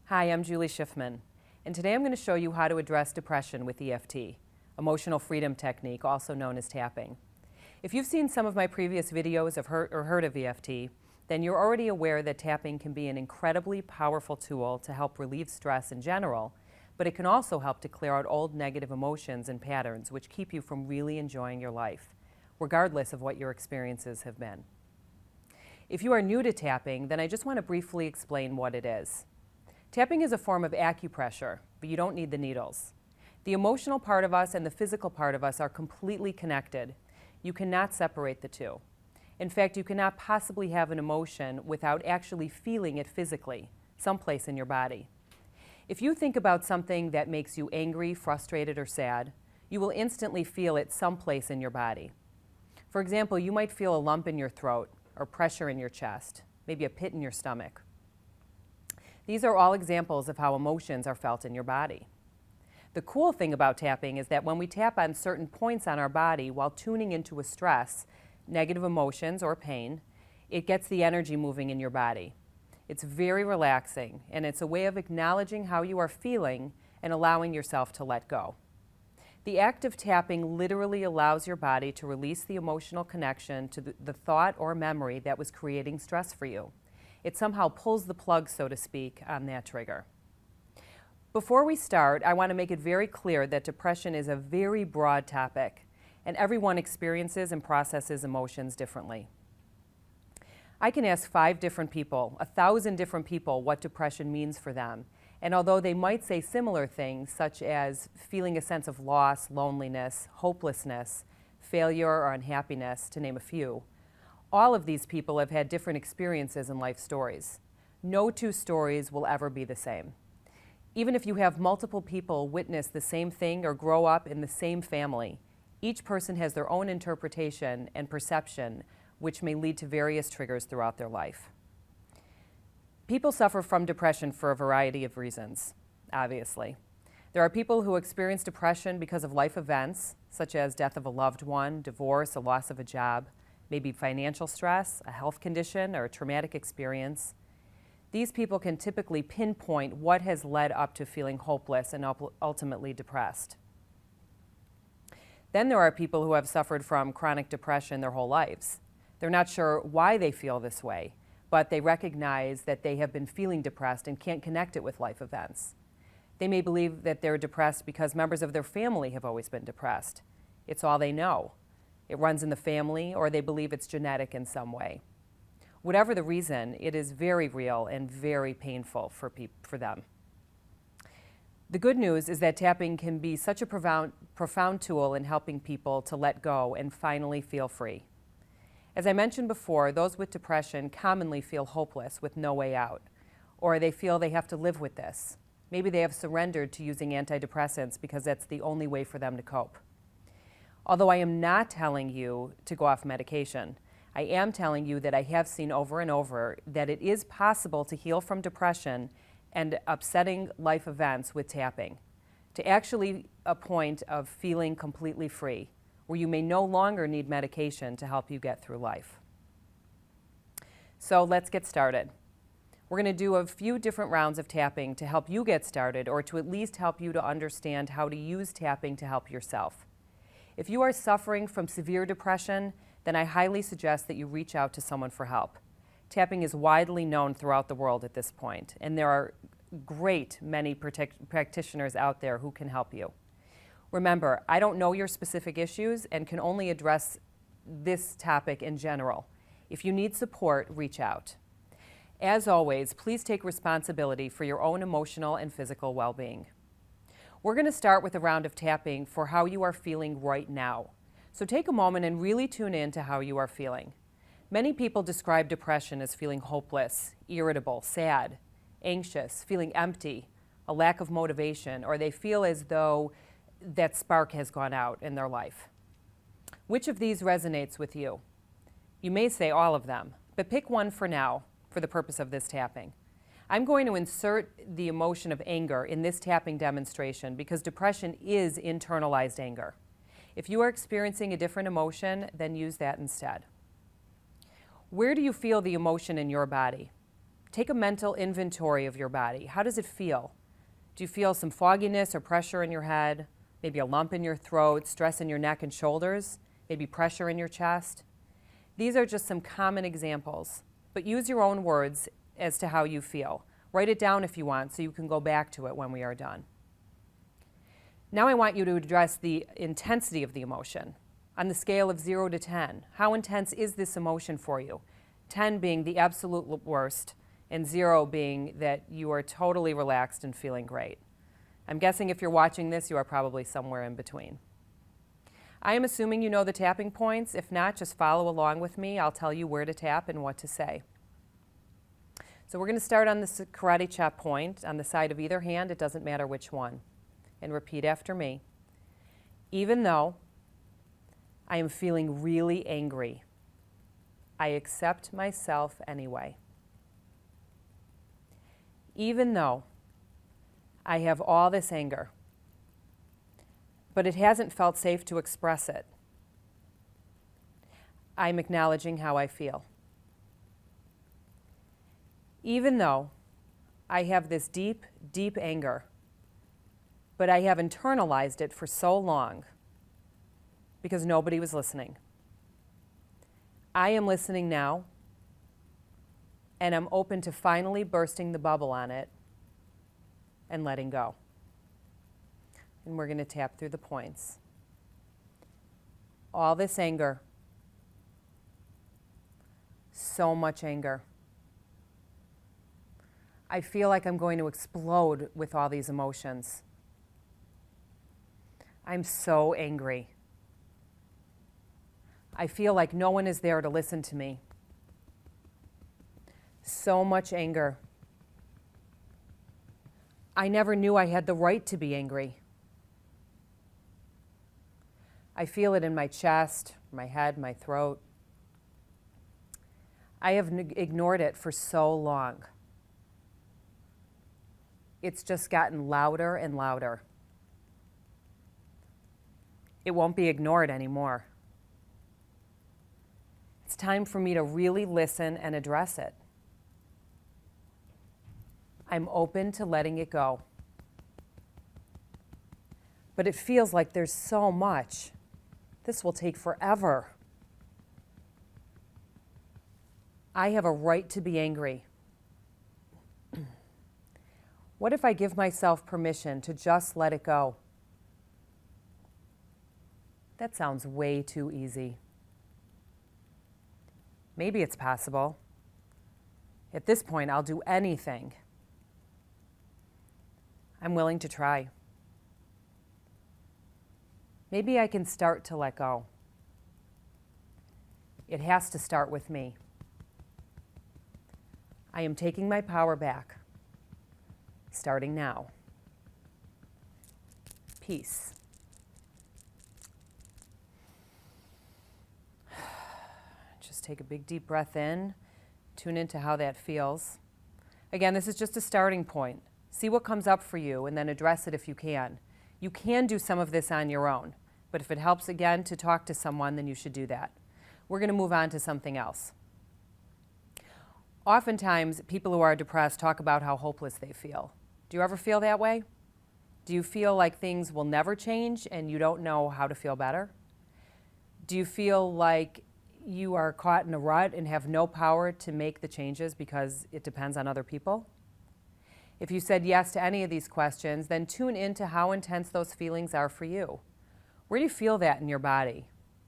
Hi, I'm Julie Schiffman, and today I'm going to show you how to address depression with EFT, emotional freedom technique, also known as tapping. If you've seen some of my previous videos or heard of EFT, then you're already aware that tapping can be an incredibly powerful tool to help relieve stress in general, but it can also help to clear out old negative emotions and patterns which keep you from really enjoying your life, regardless of what your experiences have been. If you are new to tapping, then I just want to briefly explain what it is. Tapping is a form of acupressure, but you don't need the needles. The emotional part of us and the physical part of us are completely connected. You cannot separate the two. In fact, you cannot possibly have an emotion without actually feeling it physically, someplace in your body. If you think about something that makes you angry, frustrated, or sad, you will instantly feel it someplace in your body. For example, you might feel a lump in your throat or pressure in your chest, maybe a pit in your stomach. These are all examples of how emotions are felt in your body. The cool thing about tapping is that when we tap on certain points on our body while tuning into a stress, negative emotions, or pain, it gets the energy moving in your body. It's very relaxing, and it's a way of acknowledging how you are feeling and allowing yourself to let go. The act of tapping literally allows your body to release the emotional connection to the thought or memory that was creating stress for you. It somehow pulls the plug, so to speak, on that trigger. Before we start, I want to make it very clear that depression is a very broad topic, and everyone experiences and processes emotions differently. I can ask 5 different people, 1,000 different people, what depression means for them, and although they might say similar things, such as feeling a sense of loss, loneliness, hopelessness, failure, or unhappiness, to name a few, all of these people have had different experiences and life stories. No 2 stories will ever be the same. Even if you have multiple people witness the same thing or grow up in the same family, each person has their own interpretation and perception, which may lead to various triggers throughout their life. People suffer from depression for a variety of reasons, obviously. There are people who experience depression because of life events, such as death of a loved one, divorce, a loss of a job, maybe financial stress, a health condition, or a traumatic experience. These people can typically pinpoint what has led up to feeling hopeless and ultimately depressed. Then there are people who have suffered from chronic depression their whole lives. They're not sure why they feel this way, but they recognize that they have been feeling depressed and can't connect it with life events. They may believe that they're depressed because members of their family have always been depressed. It's all they know. It runs in the family, or they believe it's genetic in some way. Whatever the reason, it is very real and very painful for them. The good news is that tapping can be such a profound tool in helping people to let go and finally feel free. As I mentioned before, those with depression commonly feel hopeless with no way out, or they feel they have to live with this. Maybe they have surrendered to using antidepressants because that's the only way for them to cope. Although I am not telling you to go off medication, I am telling you that I have seen over and over that it is possible to heal from depression and upsetting life events with tapping, to actually a point of feeling completely free, where you may no longer need medication to help you get through life. So let's get started. We're going to do a few different rounds of tapping to help you get started, or to at least help you to understand how to use tapping to help yourself. If you are suffering from severe depression, then I highly suggest that you reach out to someone for help. Tapping is widely known throughout the world at this point, and there are many practitioners out there who can help you. Remember, I don't know your specific issues and can only address this topic in general. If you need support, reach out. As always, please take responsibility for your own emotional and physical well-being. We're going to start with a round of tapping for how you are feeling right now. So take a moment and really tune in to how you are feeling. Many people describe depression as feeling hopeless, irritable, sad, anxious, feeling empty, a lack of motivation, or they feel as though that spark has gone out in their life. Which of these resonates with you? You may say all of them, but pick one for now for the purpose of this tapping. I'm going to insert the emotion of anger in this tapping demonstration because depression is internalized anger. If you are experiencing a different emotion, then use that instead. Where do you feel the emotion in your body? take a mental inventory of your body. How does it feel? Do you feel some fogginess or pressure in your head? Maybe a lump in your throat, stress in your neck and shoulders? Maybe pressure in your chest? These are just some common examples, but use your own words as to how you feel. Write it down if you want so you can go back to it when we are done. Now I want you to address the intensity of the emotion. On the scale of 0 to 10, how intense is this emotion for you? 10 being the absolute worst, and 0 being that you are totally relaxed and feeling great. I'm guessing if you're watching this, you are probably somewhere in between. I am assuming you know the tapping points. If not, just follow along with me. I'll tell you where to tap and what to say. So we're going to start on this karate chop point on the side of either hand. It doesn't matter which one. And repeat after me. Even though I am feeling really angry, I accept myself anyway. Even though I have all this anger, but it hasn't felt safe to express it, I'm acknowledging how I feel. Even though I have this deep, deep anger, but I have internalized it for so long because nobody was listening. I am listening now, and I'm open to finally bursting the bubble on it and letting go. And we're going to tap through the points. All this anger, so much anger. I feel like I'm going to explode with all these emotions. I'm so angry. I feel like no one is there to listen to me. So much anger. I never knew I had the right to be angry. I feel it in my chest, my head, my throat. I have ignored it for so long. It's just gotten louder and louder. It won't be ignored anymore. It's time for me to really listen and address it. I'm open to letting it go. But it feels like there's so much. This will take forever. I have a right to be angry. What if I give myself permission to just let it go? That sounds way too easy. Maybe it's possible. At this point, I'll do anything. I'm willing to try. Maybe I can start to let go. It has to start with me. I am taking my power back, starting now. Peace. Just take a big deep breath in, tune into how that feels. Again, this is just a starting point. See what comes up for you and then address it if you can. You can do some of this on your own, but if it helps again to talk to someone, then you should do that. We're going to move on to something else. Oftentimes, people who are depressed talk about how hopeless they feel. Do you ever feel that way? Do you feel like things will never change and you don't know how to feel better? Do you feel like you are caught in a rut and have no power to make the changes because it depends on other people? If you said yes to any of these questions, then tune into how intense those feelings are for you. Where do you feel that in your body?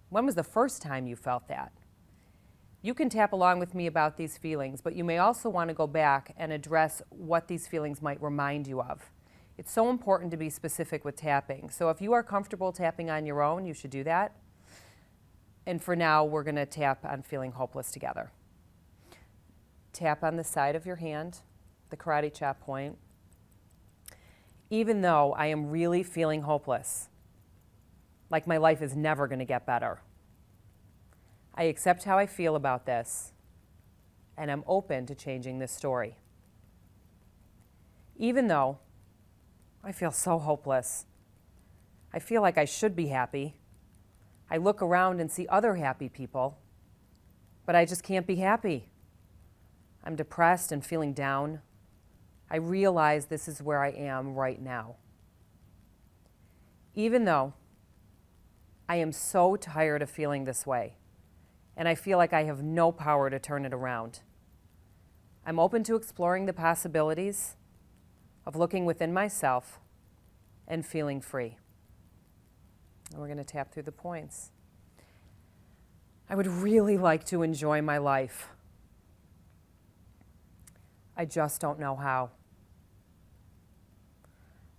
When was the first time you felt that? You can tap along with me about these feelings, but you may also want to go back and address what these feelings might remind you of. It's so important to be specific with tapping. So if you are comfortable tapping on your own, you should do that. And for now, we're going to tap on feeling hopeless together. Tap on the side of your hand, the karate chop point. Even though I am really feeling hopeless, like my life is never going to get better, I accept how I feel about this, and I'm open to changing this story. Even though I feel so hopeless, I feel like I should be happy. I look around and see other happy people, but I just can't be happy. I'm depressed and feeling down, I realize this is where I am right now. Even though I am so tired of feeling this way, and I feel like I have no power to turn it around, I'm open to exploring the possibilities of looking within myself and feeling free. And we're going to tap through the points. I would really like to enjoy my life. I just don't know how.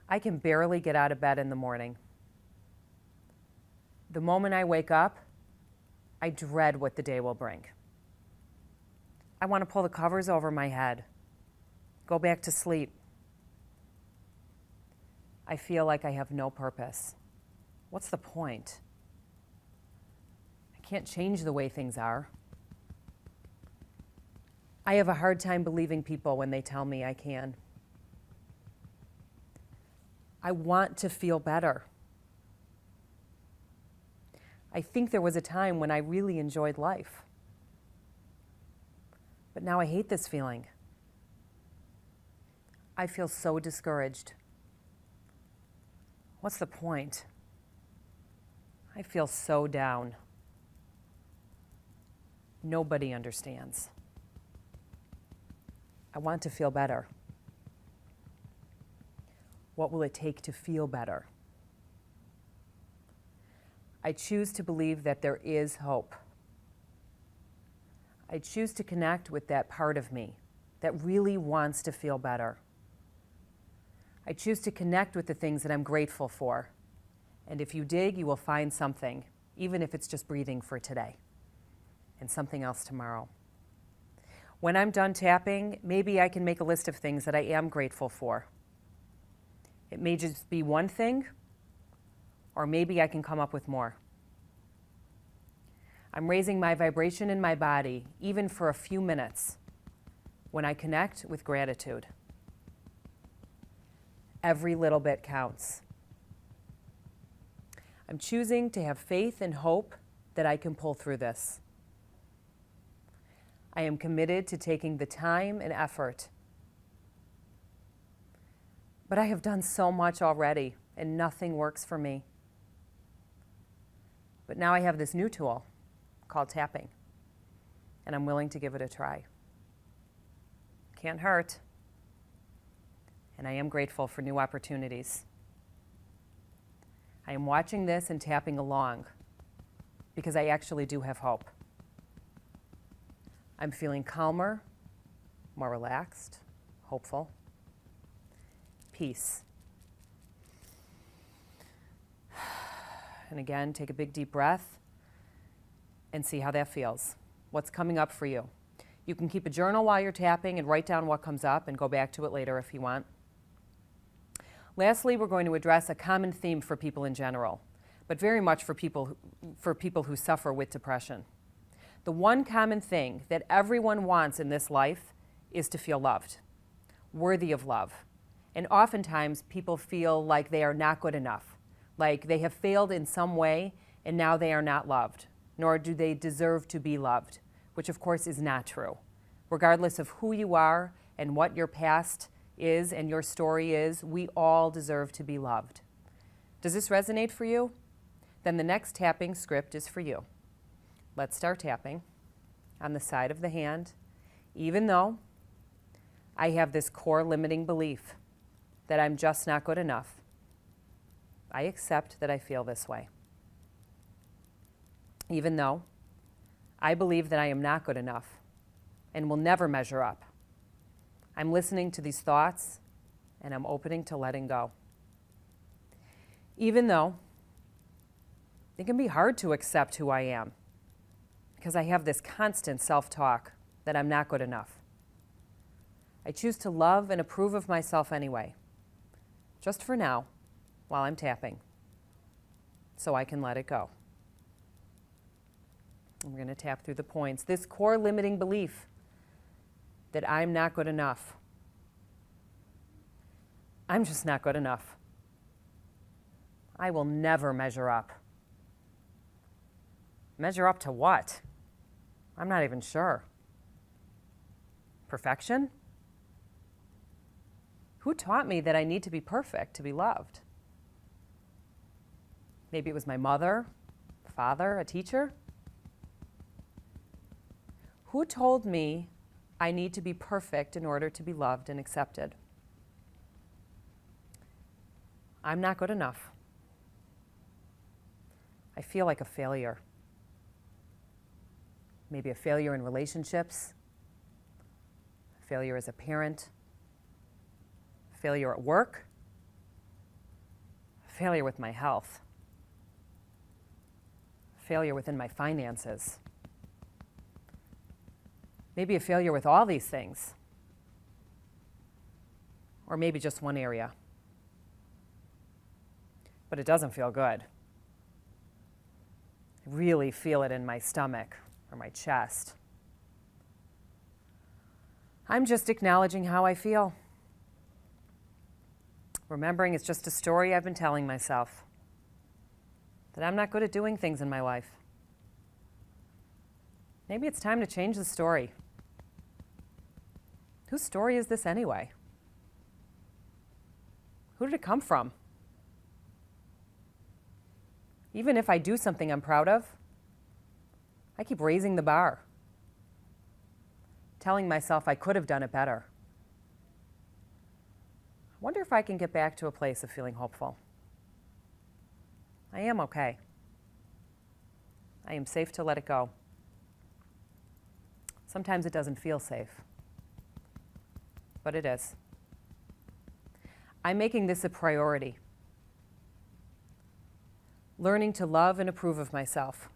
I can barely get out of bed in the morning. The moment I wake up, I dread what the day will bring. I want to pull the covers over my head, go back to sleep. I feel like I have no purpose. What's the point? I can't change the way things are. I have a hard time believing people when they tell me I can. I want to feel better. I think there was a time when I really enjoyed life. But now I hate this feeling. I feel so discouraged. What's the point? I feel so down. Nobody understands. I want to feel better. What will it take to feel better? I choose to believe that there is hope. I choose to connect with that part of me that really wants to feel better. I choose to connect with the things that I'm grateful for. And if you dig, you will find something, even if it's just breathing for today, and something else tomorrow. When I'm done tapping, maybe I can make a list of things that I am grateful for. It may just be one thing, or maybe I can come up with more. I'm raising my vibration in my body, even for a few minutes, when I connect with gratitude. Every little bit counts. I'm choosing to have faith and hope that I can pull through this. I am committed to taking the time and effort. But I have done so much already, and nothing works for me. But now I have this new tool called tapping, and I'm willing to give it a try. Can't hurt. And I am grateful for new opportunities. I am watching this and tapping along because I actually do have hope. I'm feeling calmer, more relaxed, hopeful. Peace. And again, take a big deep breath and see how that feels. What's coming up for you? You can keep a journal while you're tapping and write down what comes up and go back to it later if you want. Lastly, we're going to address a common theme for people in general, but very much for people who suffer with depression. The one common thing that everyone wants in this life is to feel loved, worthy of love. And oftentimes people feel like they are not good enough, like they have failed in some way and now they are not loved, nor do they deserve to be loved, which of course is not true. Regardless of who you are and what your past is and your story is, we all deserve to be loved. Does this resonate for you? Then the next tapping script is for you. Let's start tapping on the side of the hand. Even though I have this core limiting belief that I'm just not good enough, I accept that I feel this way. Even though I believe that I am not good enough and will never measure up, I'm listening to these thoughts and I'm opening to letting go. Even though it can be hard to accept who I am because I have this constant self-talk that I'm not good enough, I choose to love and approve of myself anyway, just for now, while I'm tapping, so I can let it go. I'm going to tap through the points. This core limiting belief that I'm not good enough. I'm just not good enough. I will never measure up. Measure up to what? I'm not even sure. Perfection? Who taught me that I need to be perfect to be loved? Maybe it was my mother, father, a teacher. Who told me I need to be perfect in order to be loved and accepted? I'm not good enough. I feel like a failure. Maybe a failure in relationships, a failure as a parent, a failure at work, a failure with my health, a failure within my finances. Maybe a failure with all these things, or maybe just one area. But it doesn't feel good. I really feel it in my stomach or my chest. I'm just acknowledging how I feel. Remembering it's just a story I've been telling myself, that I'm not good at doing things in my life. Maybe it's time to change the story. Whose story is this anyway? Who did it come from? Even if I do something I'm proud of, I keep raising the bar, telling myself I could have done it better. I wonder if I can get back to a place of feeling hopeful. I am okay. I am safe to let it go. Sometimes it doesn't feel safe, but it is. I'm making this a priority. Learning to love and approve of myself.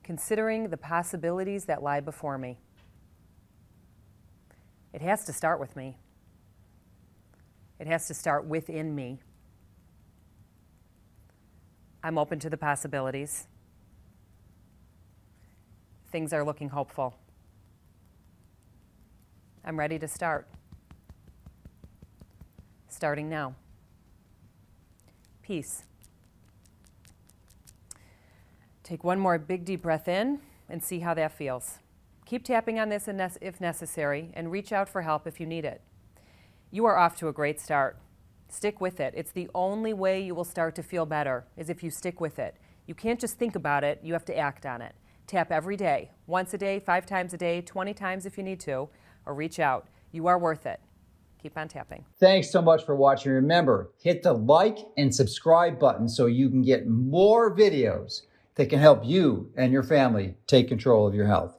Considering the possibilities that lie before me. It has to start with me. It has to start within me. I'm open to the possibilities. Things are looking hopeful. I'm ready to start. Starting now. Peace. Take one more big deep breath in and see how that feels. Keep tapping on this if necessary, and reach out for help if you need it. You are off to a great start. Stick with it. It's the only way you will start to feel better, is if you stick with it. You can't just think about it, you have to act on it. Tap every day, once a day, 5 times a day, 20 times if you need to, or reach out. You are worth it. Keep on tapping. Thanks so much for watching. Remember, hit the like and subscribe button so you can get more videos that can help you and your family take control of your health.